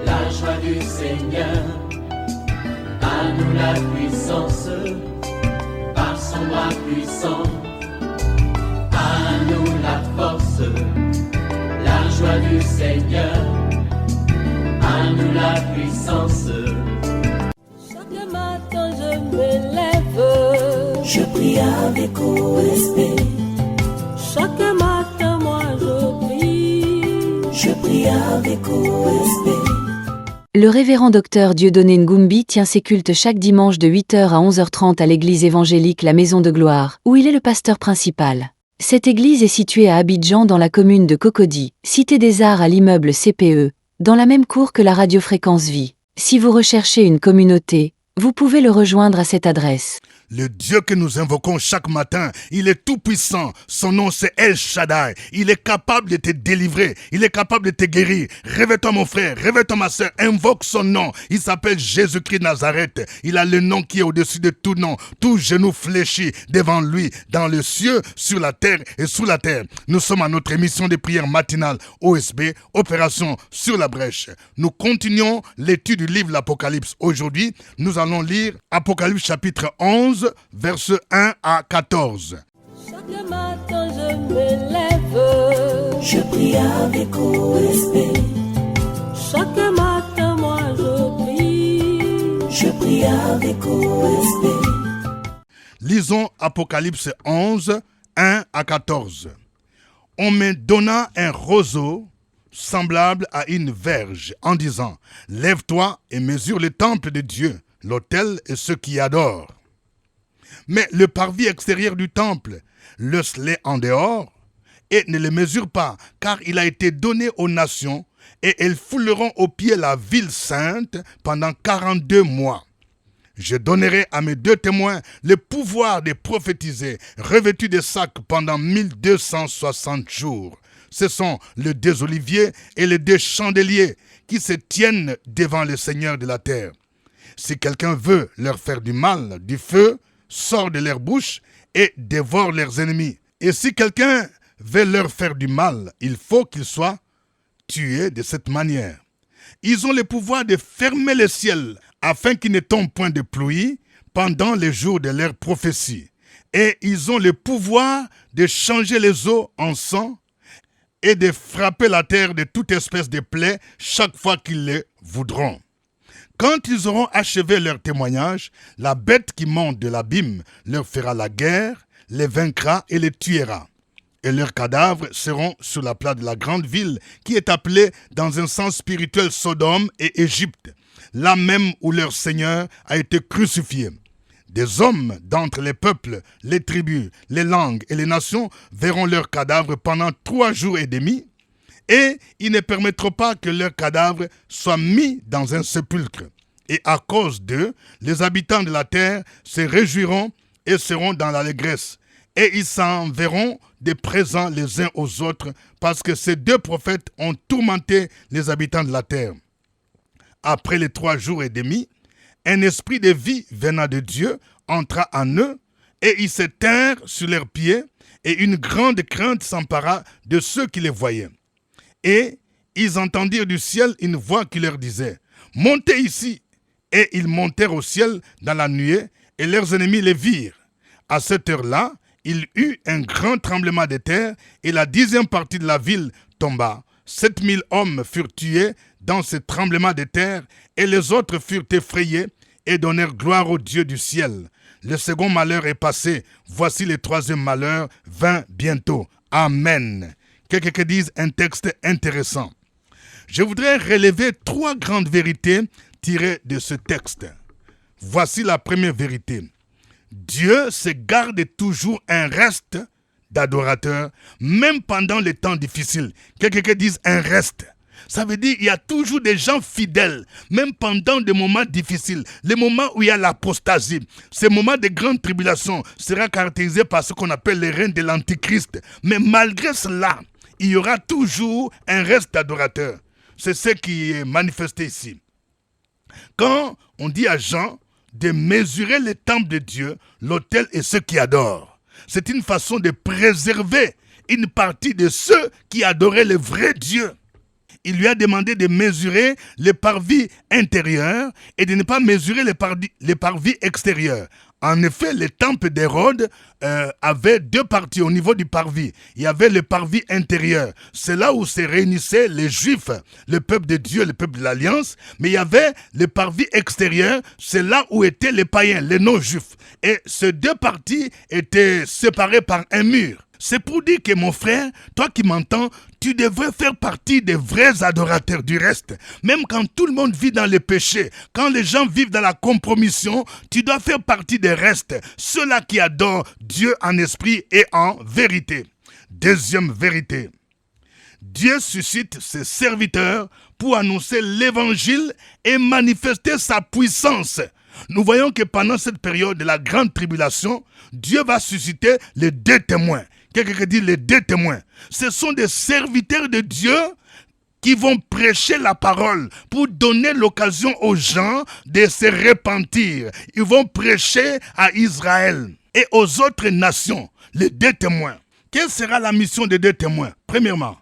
la joie du Seigneur. À nous la puissance, par son bras puissant. À nous la force, la joie du Seigneur. À nous la puissance. Chaque matin je me lève, je prie avec OSB. Chaque matin moi je prie avec OSB. Le révérend docteur Dieudonné Ngumbi tient ses cultes chaque dimanche de 8h à 11h30 à l'église évangélique La Maison de Gloire, où il est le pasteur principal. Cette église est située à Abidjan dans la commune de Cocody, cité des Arts à l'immeuble CPE, dans la même cour que la radio Fréquence Vie. Si vous recherchez une communauté, vous pouvez le rejoindre à cette adresse. Le Dieu que nous invoquons chaque matin, il est tout puissant. Son nom c'est El Shaddai. Il est capable de te délivrer. Il est capable de te guérir. Réveille-toi mon frère, réveille-toi ma soeur. Invoque son nom. Il s'appelle Jésus-Christ de Nazareth. Il a le nom qui est au-dessus de tout nom. Tout genou fléchi devant lui, dans le ciel, sur la terre et sous la terre. Nous sommes à notre émission de prière matinale OSB, Opération sur la brèche. Nous continuons l'étude du livre de l'Apocalypse. Aujourd'hui, nous allons lire Apocalypse chapitre 11, versets 1 à 14. Chaque matin je me lève, je prie avec OSB. Chaque matin moi je prie avec OSB. Lisons Apocalypse 11, 1 à 14. On me donna un roseau semblable à une verge en disant, lève-toi et mesure le temple de Dieu, l'autel et ceux qui y adorent. Mais le parvis extérieur du temple, laisse-les en dehors et ne les mesure pas, car il a été donné aux nations et elles fouleront aux pieds la ville sainte pendant 42 mois. Je donnerai à mes 2 témoins le pouvoir de prophétiser, revêtus de sacs pendant 1260 jours. Ce sont les 2 oliviers et les 2 chandeliers qui se tiennent devant le Seigneur de la terre. Si quelqu'un veut leur faire du mal, du feu sort de leur bouche et dévore leurs ennemis. Et si quelqu'un veut leur faire du mal, il faut qu'il soit tué de cette manière. Ils ont le pouvoir de fermer le ciel afin qu'il ne tombe point de pluie pendant les jours de leur prophétie. Et ils ont le pouvoir de changer les eaux en sang et de frapper la terre de toute espèce de plaie chaque fois qu'ils le voudront. Quand ils auront achevé leur témoignage, la bête qui monte de l'abîme leur fera la guerre, les vaincra et les tuera. Et leurs cadavres seront sur la place de la grande ville qui est appelée dans un sens spirituel Sodome et Égypte, là même où leur Seigneur a été crucifié. Des hommes d'entre les peuples, les tribus, les langues et les nations verront leurs cadavres pendant 3 jours et demi, et ils ne permettront pas que leurs cadavres soient mis dans un sépulcre. Et à cause d'eux, les habitants de la terre se réjouiront et seront dans l'allégresse. Et ils s'enverront des présents les uns aux autres, parce que ces 2 prophètes ont tourmenté les habitants de la terre. Après les 3 jours et demi, un esprit de vie venant de Dieu entra en eux, et ils se tinrent sur leurs pieds, et une grande crainte s'empara de ceux qui les voyaient. Et ils entendirent du ciel une voix qui leur disait, « Montez ici !» Et ils montèrent au ciel dans la nuée, et leurs ennemis les virent. À cette heure-là, il eut un grand tremblement de terre, et la 10e partie de la ville tomba. 7000 hommes furent tués dans ce tremblement de terre, et les autres furent effrayés, et donnèrent gloire au Dieu du ciel. Le second malheur est passé, voici le 3e malheur vint bientôt. Amen. Quelqu'un dise un texte intéressant. Je voudrais relever 3 grandes vérités tirées de ce texte. Voici la première vérité. Dieu se garde toujours un reste d'adorateurs, même pendant les temps difficiles. Quelqu'un dise un reste. Ça veut dire qu'il y a toujours des gens fidèles, même pendant des moments difficiles. Les moments où il y a l'apostasie, ces moments de grande tribulation sera caractérisé par ce qu'on appelle les règnes de l'Antichrist. Mais malgré cela, il y aura toujours un reste d'adorateurs. C'est ce qui est manifesté ici. Quand on dit à Jean de mesurer le temple de Dieu, l'autel et ceux qui adorent, c'est une façon de préserver une partie de ceux qui adoraient le vrai Dieu. il lui a demandé de mesurer les parvis intérieurs et de ne pas mesurer les parvis extérieurs. En effet, le temple d'Hérode avait deux parties au niveau du parvis. Il y avait le parvis intérieur. C'est là où se réunissaient les Juifs, le peuple de Dieu, le peuple de l'Alliance. Mais il y avait le parvis extérieur. C'est là où étaient les païens, les non-juifs. Et ces deux parties étaient séparées par un mur. C'est pour dire que mon frère, toi qui m'entends, tu devrais faire partie des vrais adorateurs du reste. Même quand tout le monde vit dans le péché, quand les gens vivent dans la compromission, tu dois faire partie des restes, ceux-là qui adorent Dieu en esprit et en vérité. Deuxième vérité, Dieu suscite ses serviteurs pour annoncer l'évangile et manifester sa puissance. Nous voyons que pendant cette période de la grande tribulation, Dieu va susciter les deux témoins. Quelqu'un dit les deux témoins. Ce sont des serviteurs de Dieu qui vont prêcher la parole pour donner l'occasion aux gens de se repentir. Ils vont prêcher à Israël et aux autres nations, les deux témoins. Quelle sera la mission des deux témoins? Premièrement,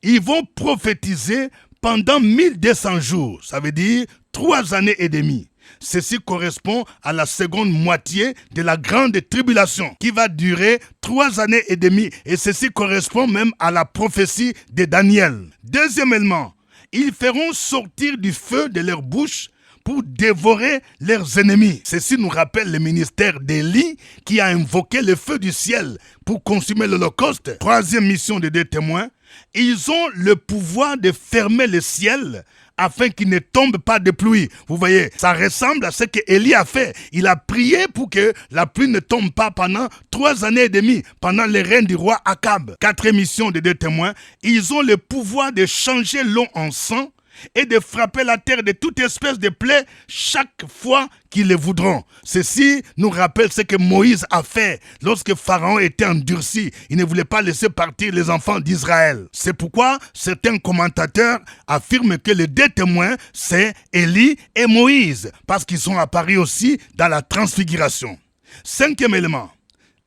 ils vont prophétiser pendant 1200 jours. Ça veut dire 3 années et demie. Ceci correspond à la seconde moitié de la grande tribulation qui va durer 3 années et demie. Et ceci correspond même à la prophétie de Daniel. Deuxièmement, ils feront sortir du feu de leur bouche pour dévorer leurs ennemis. Ceci nous rappelle le ministère d'Élie qui a invoqué le feu du ciel pour consumer l'Holocauste. Troisième mission des deux témoins, ils ont le pouvoir de fermer le ciel afin qu'il ne tombe pas de pluie. Vous voyez, ça ressemble à ce qu'Élie a fait. Il a prié pour que la pluie ne tombe pas pendant 3 années et demie, pendant le règne du roi Akab. Quatrième mission des deux témoins, ils ont le pouvoir de changer l'eau en sang et de frapper la terre de toute espèce de plaie chaque fois qu'ils le voudront. Ceci nous rappelle ce que Moïse a fait lorsque Pharaon était endurci. Il ne voulait pas laisser partir les enfants d'Israël. C'est pourquoi certains commentateurs affirment que les deux témoins, c'est Élie et Moïse, parce qu'ils sont apparus aussi dans la transfiguration. Cinquième élément,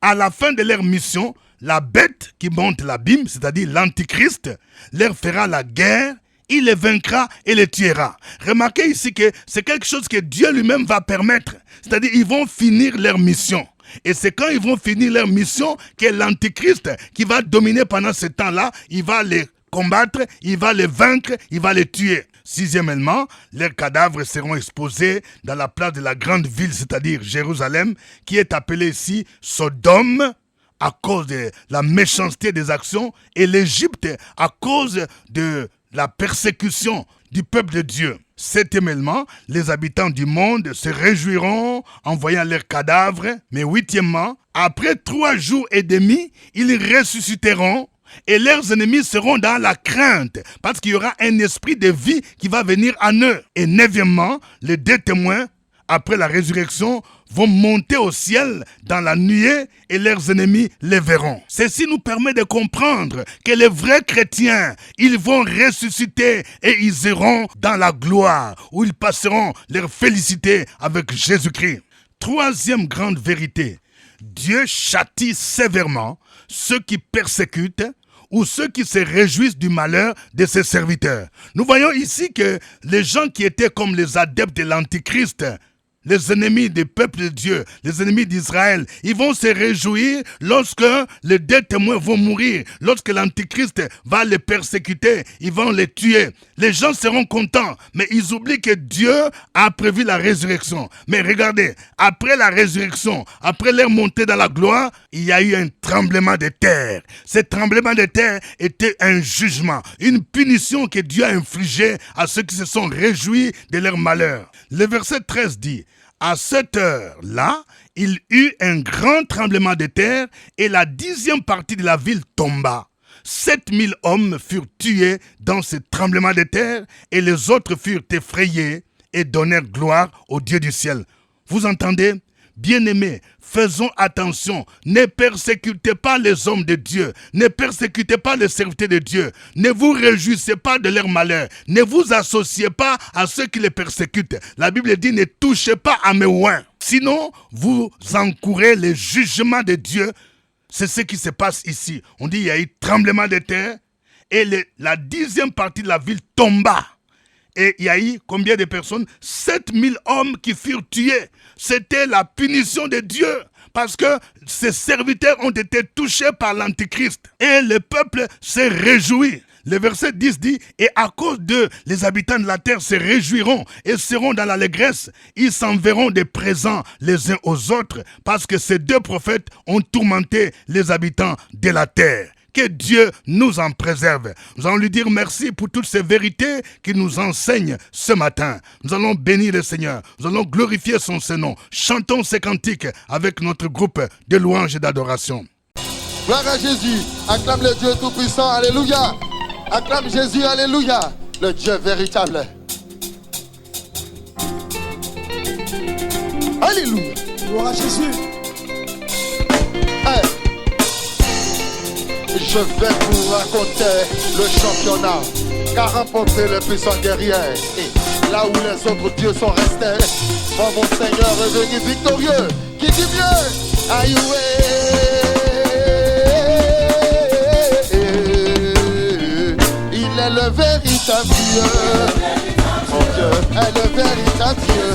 à la fin de leur mission, la bête qui monte l'abîme, c'est-à-dire l'antichrist, leur fera la guerre. Il les vaincra et les tuera. Remarquez ici que c'est quelque chose que Dieu lui-même va permettre. C'est-à-dire ils vont finir leur mission. Et c'est quand ils vont finir leur mission que l'antichrist qui va dominer pendant ce temps-là, il va les combattre, il va les vaincre, il va les tuer. Sixièmement, leurs cadavres seront exposés dans la place de la grande ville, c'est-à-dire Jérusalem, qui est appelée ici Sodome, à cause de la méchanceté des actions, et l'Égypte à cause de la persécution du peuple de Dieu. Septièmement, les habitants du monde se réjouiront en voyant leurs cadavres. Mais huitièmement, après 3 jours et demi, ils ressusciteront et leurs ennemis seront dans la crainte parce qu'il y aura un esprit de vie qui va venir en eux. Et neuvièmement, les deux témoins, après la résurrection, vont monter au ciel dans la nuée et leurs ennemis les verront. Ceci nous permet de comprendre que les vrais chrétiens, ils vont ressusciter et ils iront dans la gloire où ils passeront leur félicité avec Jésus-Christ. Troisième grande vérité, Dieu châtie sévèrement ceux qui persécutent ou ceux qui se réjouissent du malheur de ses serviteurs. Nous voyons ici que les gens qui étaient comme les adeptes de l'Antichrist, les ennemis du peuple de Dieu, les ennemis d'Israël, ils vont se réjouir lorsque les deux témoins vont mourir, lorsque l'Antichrist va les persécuter, ils vont les tuer. Les gens seront contents, mais ils oublient que Dieu a prévu la résurrection. Mais regardez, après la résurrection, après leur montée dans la gloire, il y a eu un tremblement de terre. Ce tremblement de terre était un jugement, une punition que Dieu a infligée à ceux qui se sont réjouis de leur malheur. Le verset 13 dit, à cette heure-là, il eut un grand tremblement de terre et la 10e partie de la ville tomba. 7000 hommes furent tués dans ce tremblement de terre et les autres furent effrayés et donnèrent gloire au Dieu du ciel. Vous entendez? Bien-aimés, faisons attention, ne persécutez pas les hommes de Dieu, ne persécutez pas les serviteurs de Dieu, ne vous réjouissez pas de leur malheur, ne vous associez pas à ceux qui les persécutent. La Bible dit, ne touchez pas à mes oins, sinon vous encourez les jugements de Dieu. C'est ce qui se passe ici. On dit, il y a eu tremblement de terre et la 10e partie de la ville tomba. Et il y a eu combien de personnes? 7000 hommes qui furent tués. C'était la punition de Dieu. Parce que ses serviteurs ont été touchés par l'Antichrist. Et le peuple s'est réjoui. Le verset 10 dit, et à cause d'eux, les habitants de la terre se réjouiront et seront dans l'allégresse. Ils s'enverront des présents les uns aux autres parce que ces 2 prophètes ont tourmenté les habitants de la terre. Que Dieu nous en préserve. Nous allons lui dire merci pour toutes ces vérités qu'il nous enseigne ce matin. Nous allons bénir le Seigneur. Nous allons glorifier son Saint-Nom. Chantons ces cantiques avec notre groupe de louanges et d'adoration. Gloire à Jésus. Acclame le Dieu Tout-Puissant. Alléluia. Acclame Jésus. Alléluia. Le Dieu véritable. Alléluia. Gloire à Jésus. Hey. Je vais vous raconter le championnat qu'a remporté le puissant guerrier. Et là où les autres dieux sont restés, moi mon Seigneur est venu victorieux. Qui dit mieux? Aïe, il est le véritable Dieu. Mon Dieu est le véritable Dieu.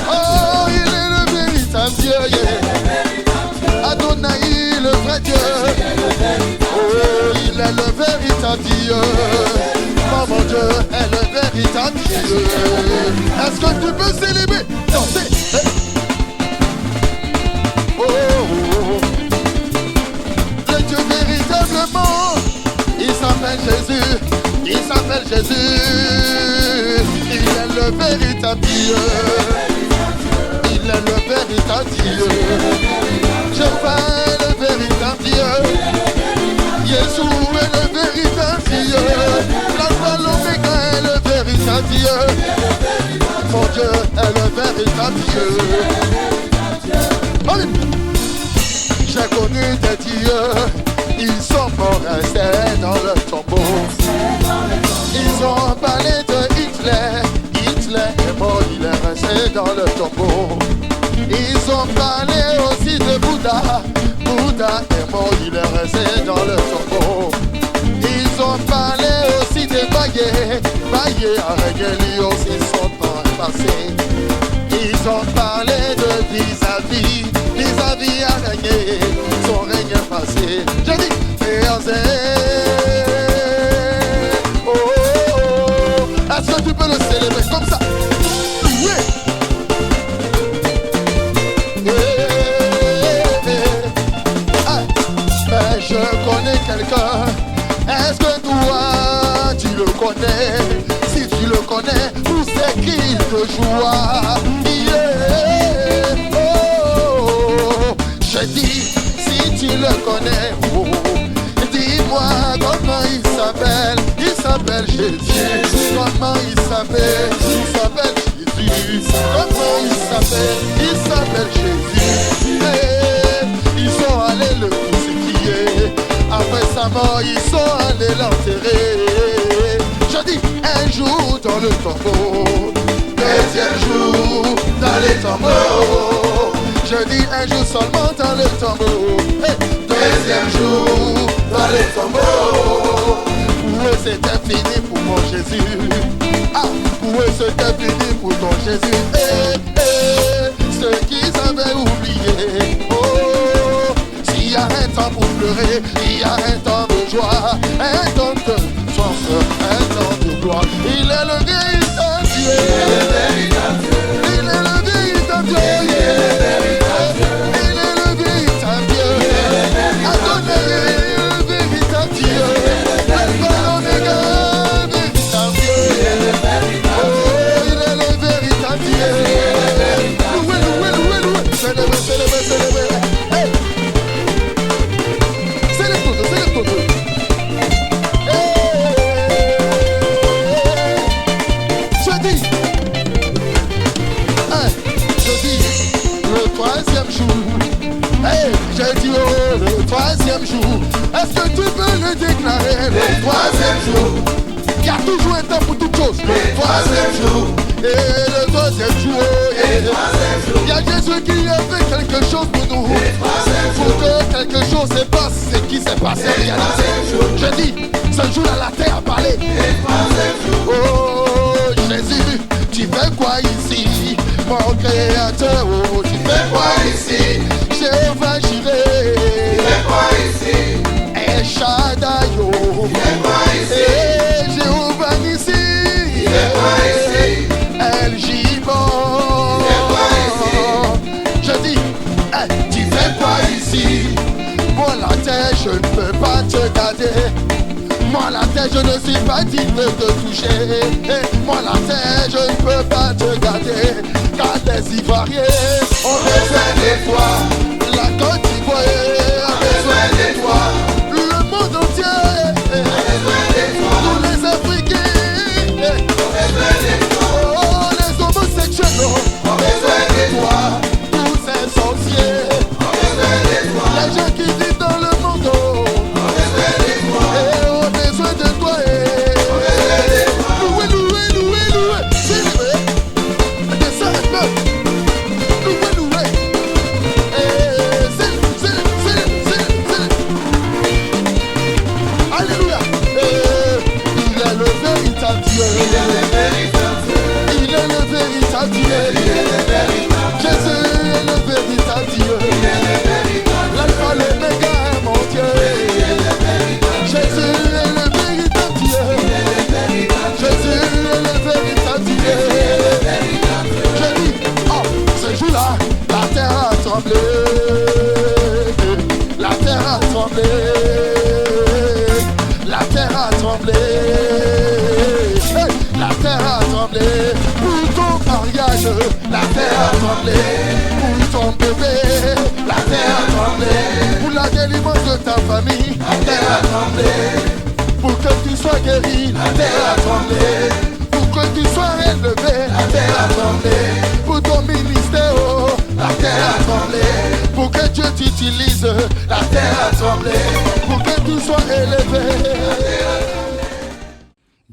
Oh, il est le véritable Dieu. Yeah. Adonai, le vrai Dieu. Oh, il est le véritable Dieu. Oh, mon Dieu est le véritable Dieu. Est-ce que tu peux célébrer? Danser. Oh, oh, oh. Le Dieu véritablement, il s'appelle Jésus. Il s'appelle Jésus. Il est le véritable Dieu. Il est le véritable Dieu. Je fais le véritable Dieu. Jésus est le véritable Dieu. L'alpha l'oméga est le véritable Dieu. Mon Dieu est le véritable Dieu. Amen. J'ai connu des dieux, ils sont morts restés dans le tombeau. Ils ont parlé de Hitler, Hitler est mort, il est resté dans le tombeau. Ils ont parlé aussi de Bouddha, Bouddha est mort, il est resté dans le tombeau. Ils ont parlé aussi de Baye, Baye a régné lui aussi son temps est passé. Ils ont parlé de vis-à-vis, vis-à-vis a régné, son règne est passé. Je dis, oh, oh, oh. Est-ce que tu peux le célébrer comme ça? Oui. Mais je connais quelqu'un. Est-ce que toi tu le connais? Si tu le connais, où c'est qu'il te joue? Yeah. Oh, je dis, si tu le connais, oh, dis-moi comment il s'appelle. Il s'appelle Jésus. Comment il s'appelle? Il s'appelle Jésus. Comment il s'appelle? Il s'appelle Jésus. Hey, ils sont allés le crucifier. Après sa mort, ils sont allés l'enterrer. Je dis un jour dans le tombeau, deuxième jour dans les tombeaux. Je dis un jour seulement dans le tombeau, hey, deuxième jour dans les tombeaux. Pour eux c'était fini pour mon Jésus. Ah, pour eux c'était fini pour ton Jésus. Hey, hey, ceux qu'ils avaient oublié. Oh, s'il y a un temps pour pleurer, il y a un temps de joie, un temps de soif, un temps de gloire. Il est le véritable Dieu. Il est le véritable Dieu. Il est le véritable Dieu. Adonai, le véritable Dieu. Alpha l'oméga, le véritable Dieu. Oh, il est le véritable Dieu. Loué, loué, loué, loué. Célébrer, célébrer, célébrer. Hey. Célèbre tout, célèbre tout. J'ai dit oh, le troisième jour. Est-ce que tu peux le déclarer? Le troisième jour. Il y a toujours un temps pour toute chose. Le troisième jour. Et le troisième jour, il y a Jésus qui a fait quelque chose pour nous. Pour que quelque chose se passe, c'est qui s'est passé. Je dis, ce jour-là, la terre a parlé. Oh Jésus, tu fais quoi ici? Mon créateur, oh, tu fais quoi ici? Jéhovah Jireh, tu fais quoi ici? El Shaddai, oh, tu fais quoi ici? Jéhovah Nissi, tu fais quoi ici? El Gibon, tu fais quoi ici? Je dis, hey, tu fais quoi ici? Moi la terre, je ne peux pas te garder. Moi la terre, je ne suis pas digne de te toucher. Moi la terre, je ne peux pas te garder. Car les Ivoiriens ont besoin de toi. La Côte d'Ivoire a besoin de toi. Le monde entier a besoin de toi. Tous les Africains ont besoin de toi. Oh, les homosexuels ont besoin de toi. Tous ces sorciers ont besoin de toi. Les gens qui vivent dans le monde ont besoin de toi. Et ont besoin de toi. Loué, loué, loué, loué. C'est loué. Descends un peu. Loué, loué. Alléluia. Il est le véritable Dieu. Il est le véritable Dieu. Jésus est le véritable Dieu. L'alpha, l'oméga est mon Dieu. Jésus est le véritable Dieu. Jésus est le véritable Dieu. Je dis, oh, ce jour-là, la terre a tremblé. La terre a tremblé. La terre a tremblé. Hey, la terre a tremblé. Pour ton mariage, la terre a tremblé. Pour ton bébé, la terre a tremblé. Pour la délivrance de ta famille, la terre a tremblé. Pour que tu sois guéri, la terre a tremblé. Pour que tu sois élevé, la terre a tremblé. Pour ton ministère, oh, la terre a tremblé. Pour que Dieu t'utilise, la terre a tremblé. Pour que tu sois élevé.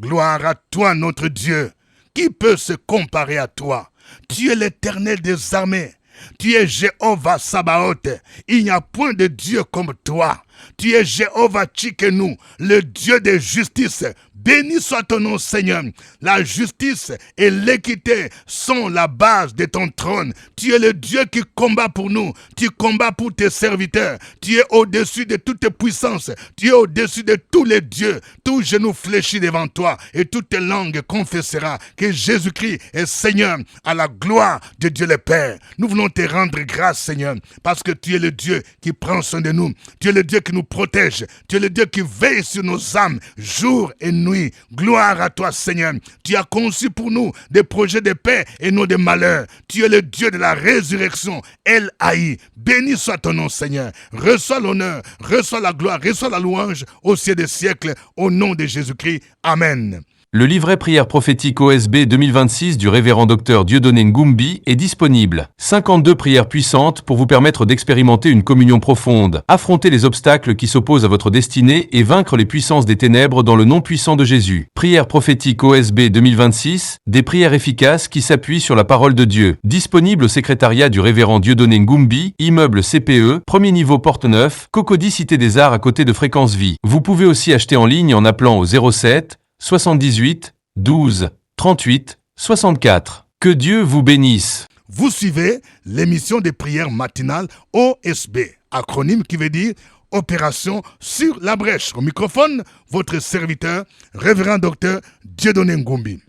Gloire à toi, notre Dieu. Qui peut se comparer à toi? Tu es l'Éternel des armées. Tu es Jéhovah Sabaoth. Il n'y a point de Dieu comme toi. Tu es Jéhovah Tchikenu, le Dieu de justice. Béni soit ton nom, Seigneur. La justice et l'équité sont la base de ton trône. Tu es le Dieu qui combat pour nous. Tu combats pour tes serviteurs. Tu es au-dessus de toute puissance. Tu es au-dessus de tous les dieux. Tout genou fléchit devant toi et toute langue confessera que Jésus-Christ est Seigneur, à la gloire de Dieu le Père. Nous voulons te rendre grâce, Seigneur, parce que tu es le Dieu qui prend soin de nous. Tu es le Dieu qui nous protège. Tu es le Dieu qui veille sur nos âmes jour et nuit. Gloire à toi, Seigneur. Tu as conçu pour nous des projets de paix et non de malheur. Tu es le Dieu de la résurrection. El Haï. Béni soit ton nom, Seigneur. Reçois l'honneur, reçois la gloire, reçois la louange au ciel des siècles, au nom de Jésus-Christ. Amen. Le livret prière prophétique OSB 2026 du révérend Dr Dieudonné Ngumbi est disponible. 52 prières puissantes pour vous permettre d'expérimenter une communion profonde, affronter les obstacles qui s'opposent à votre destinée et vaincre les puissances des ténèbres dans le nom puissant de Jésus. Prière prophétique OSB 2026, des prières efficaces qui s'appuient sur la parole de Dieu. Disponible au secrétariat du révérend Dieudonné Ngumbi, immeuble CPE, premier niveau Porte Neuf, Cocody Cité des Arts à côté de Fréquence Vie. Vous pouvez aussi acheter en ligne en appelant au 07 78 12 38 64. Que Dieu vous bénisse. Vous suivez l'émission des prières matinales OSB, acronyme qui veut dire Opération sur la brèche. Au microphone, votre serviteur, révérend docteur Dieudonné Ngumbi.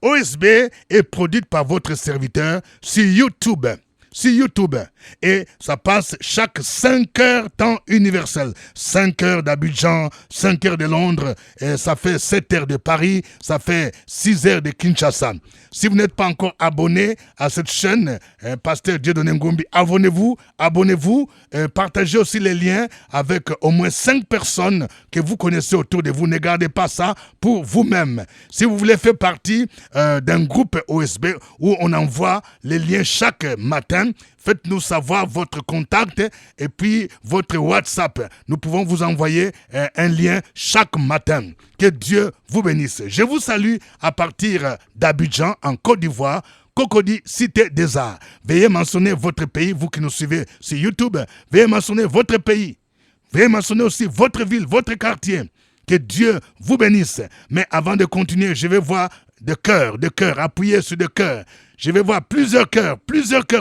OSB est produite par votre serviteur sur YouTube. Et ça passe chaque 5 heures temps universel. 5 heures d'Abidjan, 5 heures de Londres, et ça fait 7 heures de Paris, ça fait 6 heures de Kinshasa. Si vous n'êtes pas encore abonné à cette chaîne, Pasteur Dieudonné Ngumbi, abonnez-vous, partagez aussi les liens avec au moins 5 personnes que vous connaissez autour de vous. Ne gardez pas ça pour vous-même. Si vous voulez faire partie d'un groupe OSB où on envoie les liens chaque matin, matin, faites-nous savoir votre contact et puis votre WhatsApp. Nous pouvons vous envoyer un lien chaque matin. Que Dieu vous bénisse. Je vous salue à partir d'Abidjan, en Côte d'Ivoire, Cocody, Cité des Arts. Veuillez mentionner votre pays, vous qui nous suivez sur YouTube. Veuillez mentionner votre pays. Veuillez mentionner aussi votre ville, votre quartier. Que Dieu vous bénisse. Mais avant de continuer, je vais voir de cœur, appuyer sur de cœur. Je vais voir plusieurs cœurs,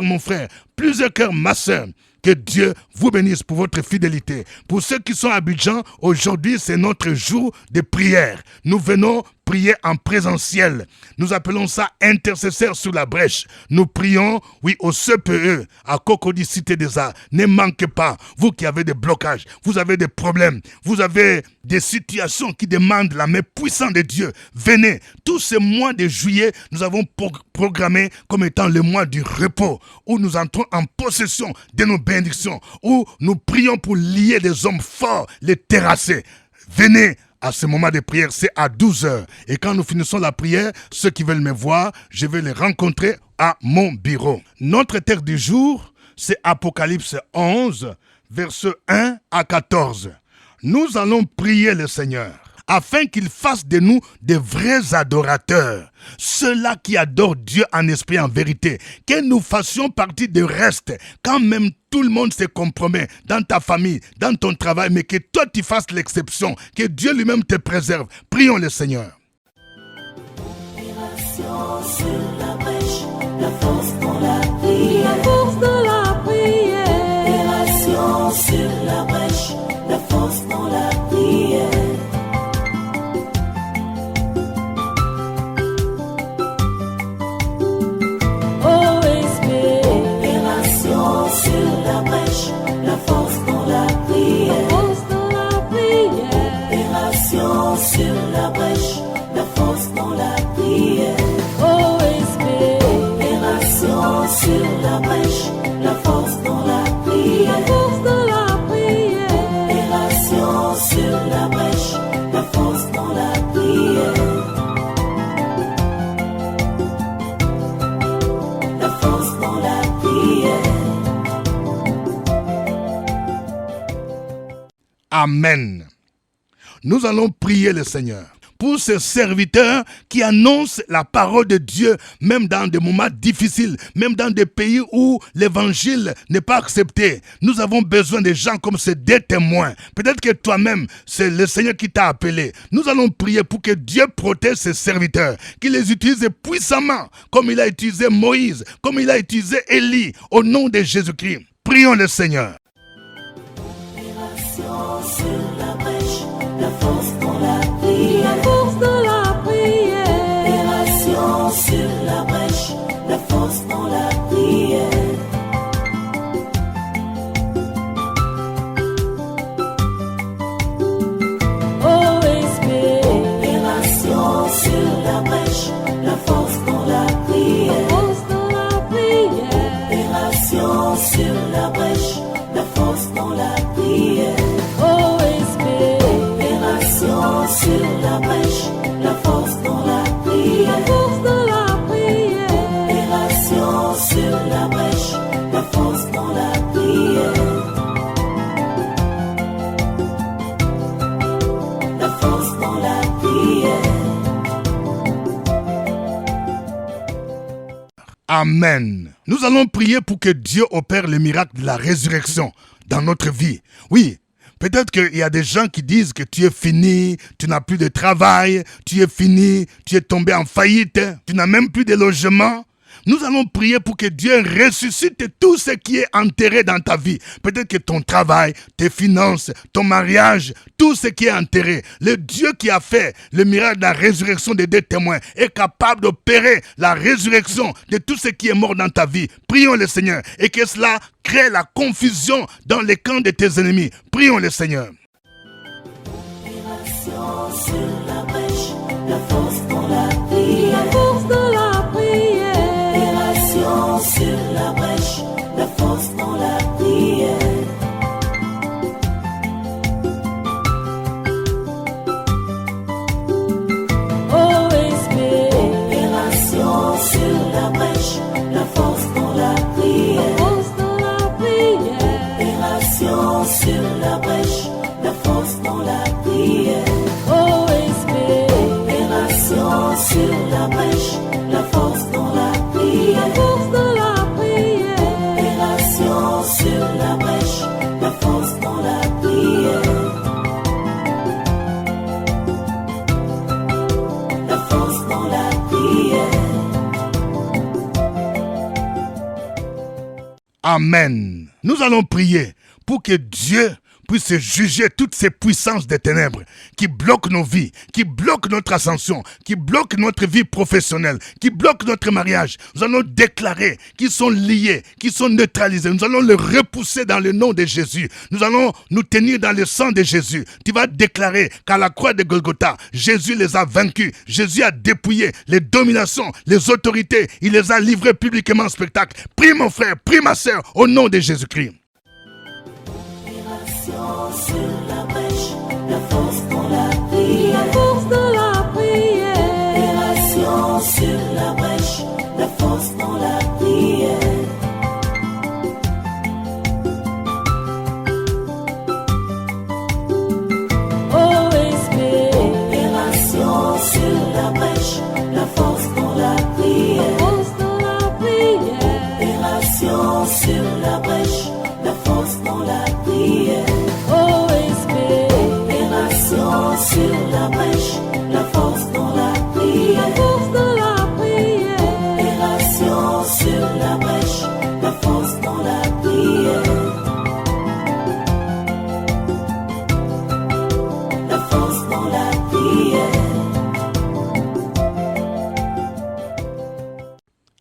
mon frère, plusieurs cœurs, ma soeur. Que Dieu vous bénisse pour votre fidélité. Pour ceux qui sont à Abidjan, aujourd'hui, c'est notre jour de prière. Nous venons prier en présentiel. Nous appelons ça intercesseur sur la brèche. Nous prions, oui, au CPE, à Cocody, Cité des Arts. Ne manquez pas, vous qui avez des blocages, vous avez des problèmes, vous avez des situations qui demandent la main puissante de Dieu. Venez, tous ces mois de juillet, nous avons programmé comme étant le mois du repos, où nous entrons en possession de nos bénédictions, où nous prions pour lier des hommes forts, les terrasser. Venez à ce moment de prière, c'est à 12h. Et quand nous finissons la prière, ceux qui veulent me voir, je vais les rencontrer à mon bureau. Notre texte du jour, c'est Apocalypse 11, versets 1 à 14. Nous allons prier le Seigneur afin qu'il fasse de nous des vrais adorateurs, ceux-là qui adorent Dieu en esprit et en vérité, que nous fassions partie du reste, quand même tout le monde se compromet dans ta famille, dans ton travail, mais que toi tu fasses l'exception, que Dieu lui-même te préserve. Prions le Seigneur. Opération sur la brèche, la force dans la prière. La force dans la prière. Opération sur la brèche, la force dans la prière. Sur la brèche, la force dans la prière. Opération sur la brèche, la force dans la prière. Opération sur la brèche, la force dans la prière. Opération sur la brèche, la force dans la prière. La force dans la prière. Amen. Nous allons prier le Seigneur pour ces serviteurs qui annoncent la parole de Dieu, même dans des moments difficiles, même dans des pays où l'évangile n'est pas accepté. Nous avons besoin de gens comme ces deux témoins. Peut-être que toi-même, c'est le Seigneur qui t'a appelé. Nous allons prier pour que Dieu protège ses serviteurs, qu'il les utilise puissamment, comme il a utilisé Moïse, comme il a utilisé Élie, au nom de Jésus-Christ. Prions le Seigneur. Sur la brèche, la force dans la prière. La force dans la prière. Opération sur la brèche, la force dans la prière. OSP. Opération sur la brèche, la force dans la prière. Force dans la prière. Opération sur la brèche, la force dans la prière. Opération sur la brèche, la force dans la prière. Opération sur la brèche, la force dans la prière. La force dans la prière. Amen. Nous allons prier pour que Dieu opère le miracle de la résurrection dans notre vie. Oui. Peut-être qu'il y a des gens qui disent que tu es fini, tu n'as plus de travail, tu es fini, tu es tombé en faillite, tu n'as même plus de logement. Nous allons prier pour que Dieu ressuscite tout ce qui est enterré dans ta vie. Peut-être que ton travail, tes finances, ton mariage, tout ce qui est enterré. Le Dieu qui a fait le miracle de la résurrection des deux témoins est capable d'opérer la résurrection de tout ce qui est mort dans ta vie. Prions le Seigneur et que cela crée la confusion dans les camps de tes ennemis. Prions le Seigneur. Opération sur la brèche, la force dans la prière. La force dans la prière. Opération sur la brèche, la force dans la prière. OSP. Opération sur la brèche, la force dans la prière. Amen. Nous allons prier pour que Dieu puisse juger toutes ces puissances des ténèbres qui bloquent nos vies, qui bloquent notre ascension, qui bloquent notre vie professionnelle, qui bloquent notre mariage. Nous allons déclarer qu'ils sont liés, qu'ils sont neutralisés. Nous allons les repousser dans le nom de Jésus. Nous allons nous tenir dans le sang de Jésus. Tu vas déclarer qu'à la croix de Golgotha, Jésus les a vaincus. Jésus a dépouillé les dominations, les autorités. Il les a livrés publiquement en spectacle. Prie mon frère, prie ma sœur, au nom de Jésus-Christ. Sur la brèche, la force dans la prière. La force dans la prière. Opération sur la brèche, la force dans la prière. OSB. Opération sur la brèche, la force dans la prière. Force dans la prière. Opération sur la brèche, la force dans la prière. Sur la brèche, la force dans la prière. La force dans la prière. Opération sur la brèche, la force dans la prière. La force dans la prière.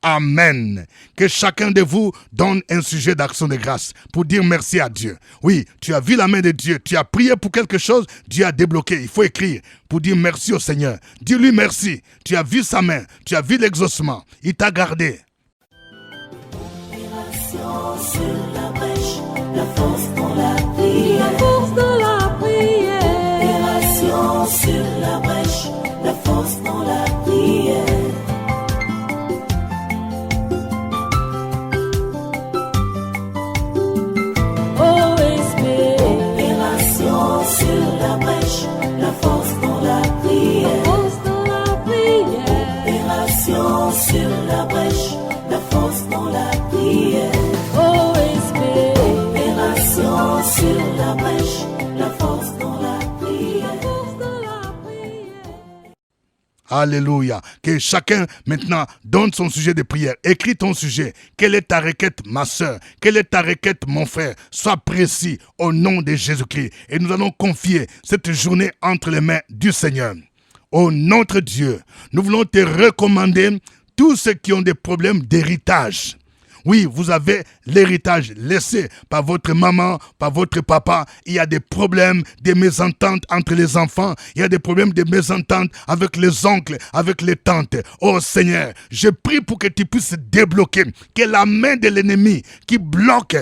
Amen. Que chacun de vous donne un sujet d'action de grâce pour dire merci à Dieu. Oui, tu as vu la main de Dieu, tu as prié pour quelque chose, Dieu a débloqué. Il faut écrire pour dire merci au Seigneur. Dis-lui merci. Tu as vu sa main, tu as vu l'exaucement. Il t'a gardé. Opération sur la brèche, la force dans la prière. La force dans la prière. Opération sur la brèche, la force dans la prière. Sur la brèche, la force dans la prière. Force dans la prière. Opération sur la brèche, la force dans la prière. OSB. Opération sur la brèche, la force dans la prière. Force dans la prière. Alléluia. Que chacun maintenant donne son sujet de prière. Écris ton sujet. Quelle est ta requête, ma soeur? Quelle est ta requête, mon frère? Sois précis au nom de Jésus-Christ. Et nous allons confier cette journée entre les mains du Seigneur. Ô notre Dieu, nous voulons te recommander tous ceux qui ont des problèmes d'héritage. Oui, vous avez l'héritage laissé par votre maman, par votre papa. Il y a des problèmes, des mésententes entre les enfants. Il y a des problèmes de mésententes avec les oncles, avec les tantes. Oh Seigneur, je prie pour que tu puisses débloquer, que la main de l'ennemi qui bloque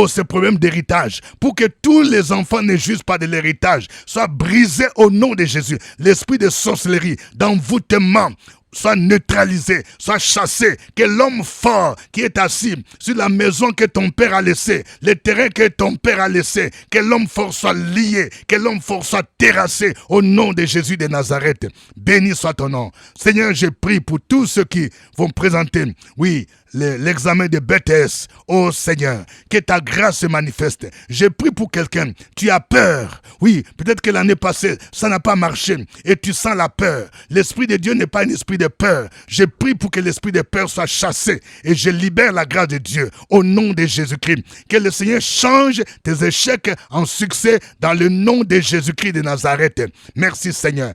ces problèmes d'héritage, pour que tous les enfants ne jouissent pas de l'héritage, soient brisés au nom de Jésus. L'esprit de sorcellerie, d'envoûtement, soit neutralisé, soit chassé, que l'homme fort qui est assis sur la maison que ton père a laissée, le terrain que ton père a laissé, que l'homme fort soit lié, que l'homme fort soit terrassé au nom de Jésus de Nazareth. Béni soit ton nom. Seigneur, je prie pour tous ceux qui vont présenter, oui, l'examen de BTS. Oh Seigneur, que ta grâce se manifeste. Je prie pour quelqu'un. Tu as peur. Oui, peut-être que l'année passée, ça n'a pas marché et tu sens la peur. L'Esprit de Dieu n'est pas un esprit de peur. Je prie pour que l'esprit de peur soit chassé et je libère la grâce de Dieu au nom de Jésus-Christ. Que le Seigneur change tes échecs en succès dans le nom de Jésus-Christ de Nazareth. Merci Seigneur.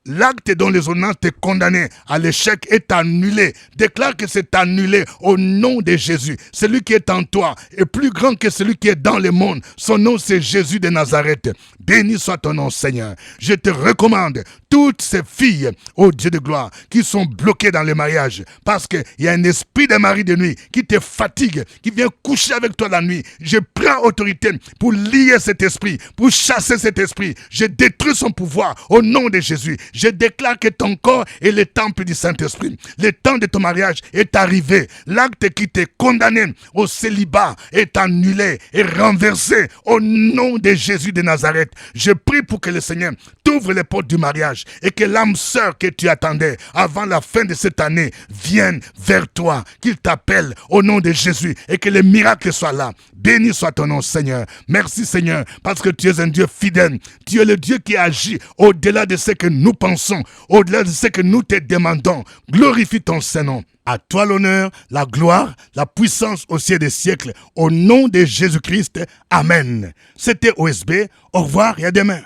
L'acte dont les ordonnances te condamnaient à l'échec est annulé. Déclare que c'est annulé au nom de Jésus. Celui qui est en toi est plus grand que celui qui est dans le monde. Son nom, c'est Jésus de Nazareth. Béni soit ton nom, Seigneur. Je te recommande toutes ces filles, ô Dieu de gloire, qui sont bloquées dans le mariage parce qu'il y a un esprit de mari de nuit qui te fatigue, qui vient coucher avec toi la nuit. Je prends autorité pour lier cet esprit, pour chasser cet esprit. Je détruis son pouvoir au nom de Jésus. Je déclare que ton corps est le temple du Saint-Esprit. Le temps de ton mariage est arrivé. L'acte qui t'est condamné au célibat est annulé et renversé au nom de Jésus de Nazareth. Je prie pour que le Seigneur t'ouvre les portes du mariage et que l'âme sœur que tu attendais avant la fin de cette année vienne vers toi, qu'il t'appelle au nom de Jésus et que les miracles soient là. Béni soit ton nom, Seigneur. Merci, Seigneur, parce que tu es un Dieu fidèle. Tu es le Dieu qui agit au-delà de ce que nous pensons, au-delà de ce que nous te demandons. Glorifie ton Saint-Nom. À toi l'honneur, la gloire, la puissance au ciel des siècles. Au nom de Jésus-Christ, Amen. C'était OSB. Au revoir et à demain.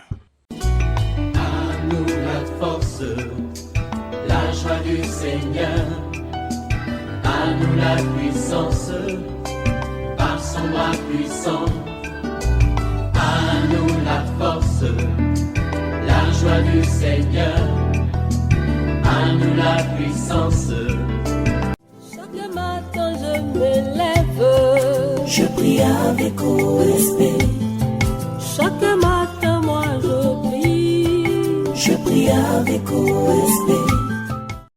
À nous la force, la joie du Seigneur. À nous la puissance, par son bras puissant. À nous la force, la joie du Seigneur. À nous la puissance. Chaque matin je me lève, je prie avec OSB. Chaque matin moi je prie avec OSB.